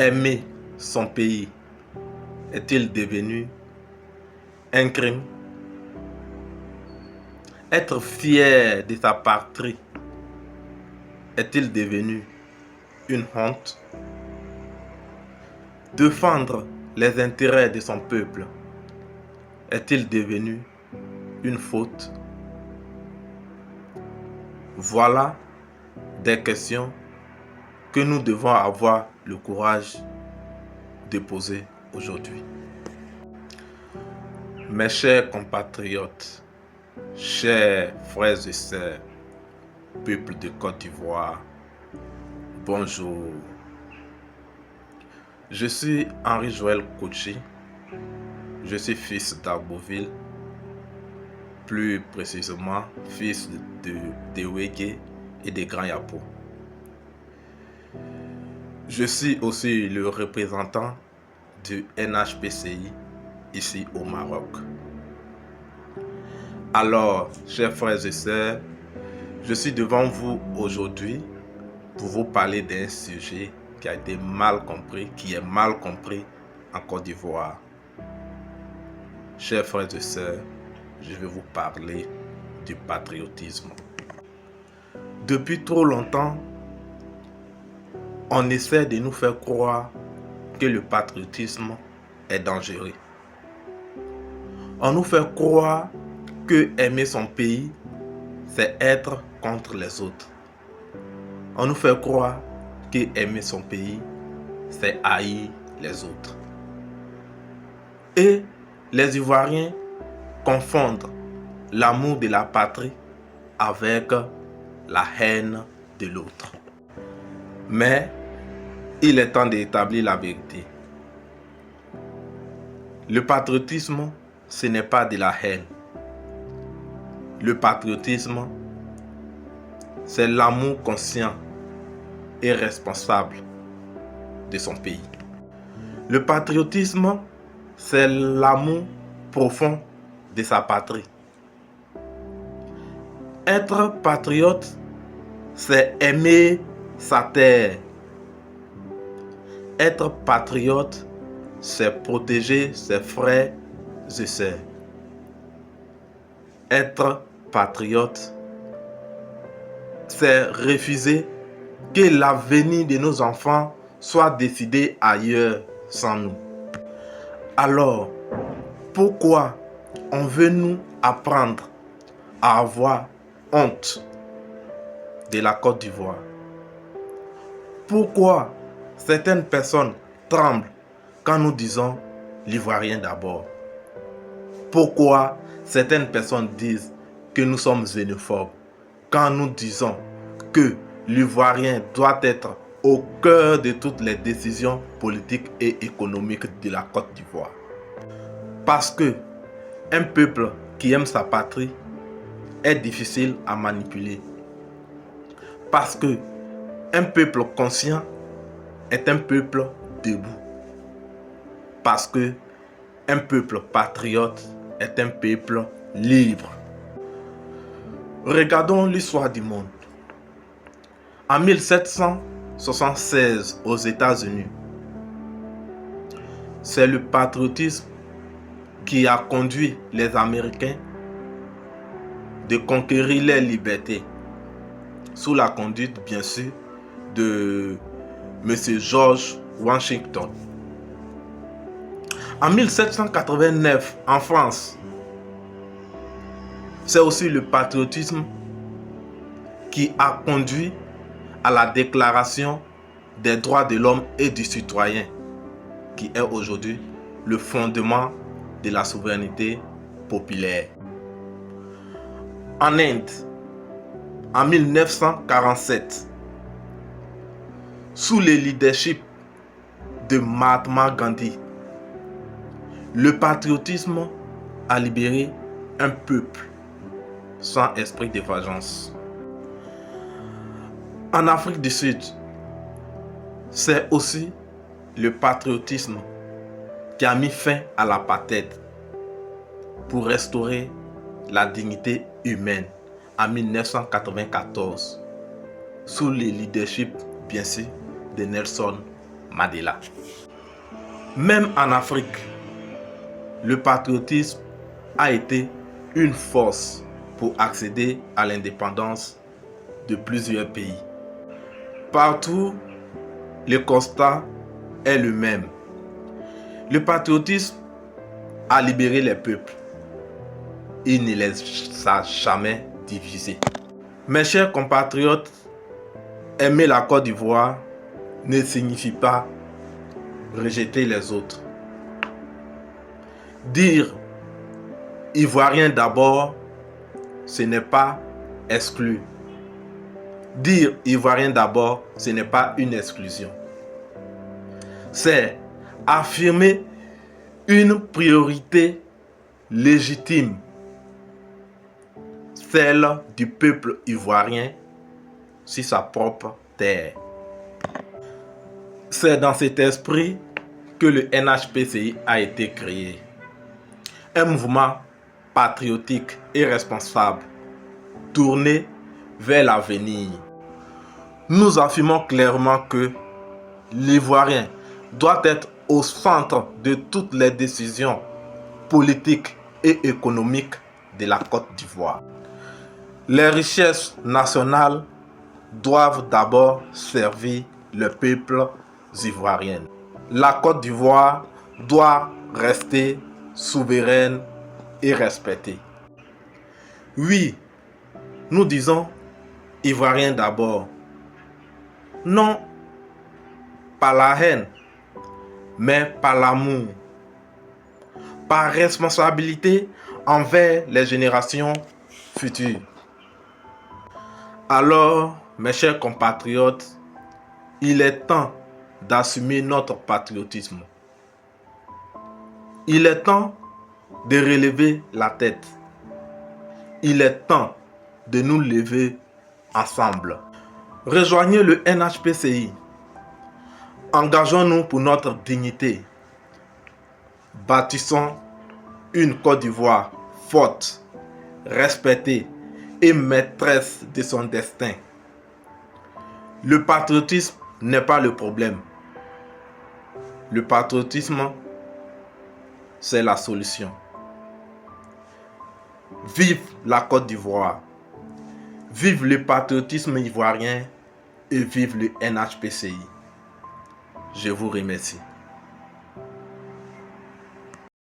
Aimer son pays est-il devenu un crime? Être fier de sa patrie est-il devenu une honte? Défendre les intérêts de son peuple est-il devenu une faute? Voilà des questions que nous devons avoir le courage de poser aujourd'hui. Mes chers compatriotes, chers frères et sœurs, peuple de Côte d'Ivoire, bonjour. Je suis Henri Joël Kouchi, je suis fils d'Arboville, plus précisément fils de Deweke et de Grand Yapo. Je suis aussi le représentant du NHPCI ici au Maroc. Alors, chers frères et sœurs, je suis devant vous aujourd'hui pour vous parler d'un sujet qui a été mal compris, qui est mal compris en Côte d'Ivoire. Chers frères et sœurs, je vais vous parler du patriotisme. Depuis trop longtemps, on essaie de nous faire croire que le patriotisme est dangereux. On nous fait croire que aimer son pays, c'est être contre les autres. On nous fait croire que aimer son pays, c'est haïr les autres. Et les Ivoiriens confondent l'amour de la patrie avec la haine de l'autre. Mais il est temps d'établir la vérité. Le patriotisme, ce n'est pas de la haine. Le patriotisme, c'est l'amour conscient et responsable de son pays. Le patriotisme, c'est l'amour profond de sa patrie. Être patriote, c'est aimer sa terre. Être patriote, c'est protéger ses frères et sœurs. Être patriote, c'est refuser que l'avenir de nos enfants soit décidé ailleurs sans nous. Alors, pourquoi on veut nous apprendre à avoir honte de la Côte d'Ivoire? Pourquoi certaines personnes tremblent quand nous disons l'Ivoirien d'abord? Pourquoi certaines personnes disent que nous sommes xénophobes quand nous disons que l'Ivoirien doit être au cœur de toutes les décisions politiques et économiques de la Côte d'Ivoire? Parce que un peuple qui aime sa patrie est difficile à manipuler. Parce que un peuple conscient est un peuple debout. Parce que un peuple patriote est un peuple libre. Regardons l'histoire du monde. En 1776 aux États-Unis, c'est le patriotisme qui a conduit les Américains de conquérir leur liberté sous la conduite, bien sûr, de M. George Washington. En 1789, en France, c'est aussi le patriotisme qui a conduit à la déclaration des droits de l'homme et du citoyen, qui est aujourd'hui le fondement de la souveraineté populaire. En Inde, en 1947, sous le leadership de Mahatma Gandhi, le patriotisme a libéré un peuple sans esprit de vengeance. En Afrique du Sud, c'est aussi le patriotisme qui a mis fin à l'apartheid pour restaurer la dignité humaine en 1994 sous le leadership, bien sûr, de Nelson Mandela. Même en Afrique, le patriotisme a été une force pour accéder à l'indépendance de plusieurs pays. Partout, le constat est le même. Le patriotisme a libéré les peuples. Il ne les a jamais divisés. Mes chers compatriotes, aimer la Côte d'Ivoire ne signifie pas rejeter les autres. Dire Ivoirien d'abord, ce n'est pas exclure. Dire Ivoirien d'abord, ce n'est pas une exclusion. C'est affirmer une priorité légitime, celle du peuple ivoirien sur sa propre terre. C'est dans cet esprit que le NHPCI a été créé. Un mouvement patriotique et responsable, tourné vers l'avenir. Nous affirmons clairement que l'Ivoirien doit être au centre de toutes les décisions politiques et économiques de la Côte d'Ivoire. Les richesses nationales doivent d'abord servir le peuple ivoirien. La Côte d'Ivoire doit rester souveraine et respectée. Oui, nous disons Ivoirien d'abord. Non, par la haine, mais par l'amour, par responsabilité envers les générations futures. Alors, mes chers compatriotes, il est temps d'assumer notre patriotisme. Il est temps de relever la tête. Il est temps de nous lever ensemble. Rejoignez le NHPCI. Engageons-nous pour notre dignité. Bâtissons une Côte d'Ivoire forte, respectée et maîtresse de son destin. Le patriotisme n'est pas le problème. Le patriotisme, c'est la solution. Vive la Côte d'Ivoire. Vive le patriotisme ivoirien et vive le NHPCI. Je vous remercie.